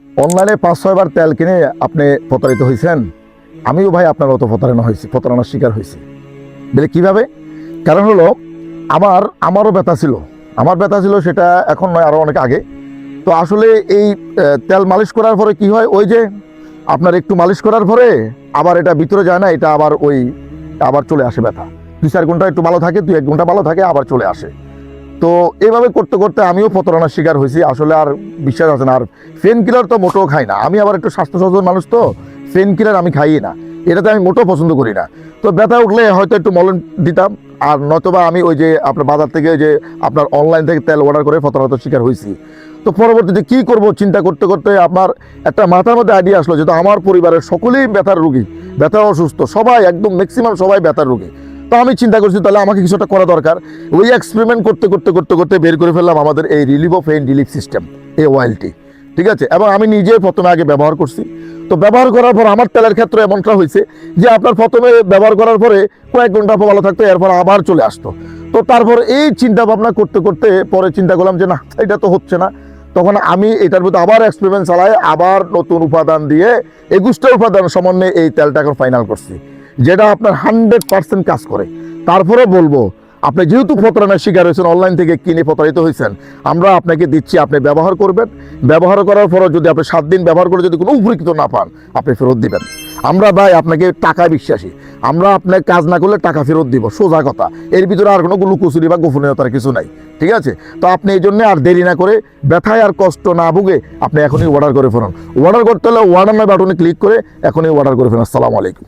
অনলাইনে 5-6 বার তেল কিনে আপনি প্রতারিত হয়েছেন। আমিও ভাই আপনার মতো প্রতারণার শিকার হয়েছি। বলে কীভাবে? কারণ হলো আমারও ব্যথা ছিল। আমার ব্যথা ছিল সেটা এখন নয়, আরও অনেক আগে। তো আসলে এই তেল মালিশ করার পরে কি হয়, ওই যে আপনার একটু মালিশ করার পরে আবার এটা ভিতরে যায় না, এটা আবার চলে আসে ব্যথা। 2-4 ঘন্টা একটু ভালো থাকে, 2-1 ঘন্টা ভালো থাকে, আবার চলে আসে। তো এইভাবে করতে করতে আমিও প্রতারণার শিকার হয়েছি। আসলে আর বিশ্বাস আছে না। আর পেন কিলার তো মোটেও খাই না আমি, আবার একটু স্বাস্থ্য সচেতন মানুষ, তো পেন কিলার আমি খাই না, এটাতে আমি মোটেও পছন্দ করি না। তো ব্যথা উঠলে হয়তো একটু মলম দিতাম, আর নয়তোবা আমি ওই যে আপনার বাজার থেকে যে আপনার অনলাইন থেকে তেল অর্ডার করে প্রতারণার শিকার হয়েছি। তো পরবর্তীতে কী করব চিন্তা করতে করতে আপনার একটা মাথার মধ্যে আইডিয়া আসলো, যেহেতু আমার পরিবারের সকলেই ব্যথার রোগী, ব্যথা অসুস্থ, সবাই একদম ম্যাক্সিমাম সবাই ব্যথার রোগী। তো আমি চিন্তা করছি তাহলে আমাকে কিছু একটা করা দরকার। ওই এক্সপেরিমেন্ট করতে করতে করতে করতে বের করে ফেললাম আমাদের এই relieve of pain relief system, এই অয়েলটি। ঠিক আছে, এবং আমি নিজে প্রথমে আগে ব্যবহার করছি। তো ব্যবহার করার পর আমার তেলের ক্ষেত্রে এমনটা হয়েছে যে আপনার প্রথমে ব্যবহার করার পরে কয়েক ঘন্টা ভালো থাকতো, এরপর আবার চলে আসতো। তো তারপর এই চিন্তা ভাবনা করতে করতে পরে চিন্তা করলাম যে না, এটা তো হচ্ছে না। তখন আমি এটার মধ্যে আবার এক্সপেরিমেন্ট চালাই, আবার নতুন উপাদান দিয়ে 21টা উপাদান সমন্বয়ে এই তেলটা এখন ফাইনাল করছি, যেটা আপনার 100% কাজ করে। তারপরে বলবো, আপনি যেহেতু প্রতারণার শিকার হয়েছেন, অনলাইন থেকে কিনে প্রতারিত হয়েছেন, আমরা আপনাকে দিচ্ছি, আপনি ব্যবহার করবেন। ব্যবহার করার পরও যদি আপনি 7 দিন ব্যবহার করে যদি কোনো উপকৃত না পান, আপনি ফেরত দিবেন। আমরা ভাই আপনাকে টাকায় বিশ্বাসী, আমরা আপনাকে কাজ না করলে টাকা ফেরত দিব, সোজা কথা। এর ভিতরে আর কোনো লুকোচুরি বা গোপনীয়তার কিছু নাই। ঠিক আছে, তো আপনি এই জন্য আর দেরি না করে, ব্যথায় আর কষ্ট না ভুগে আপনি এখনই অর্ডার করে ফেলুন। অর্ডার করতে হলে অর্ডার নয় বাটনে ক্লিক করে এখনই অর্ডার করে ফেলুন। আসসালামু আলাইকুম।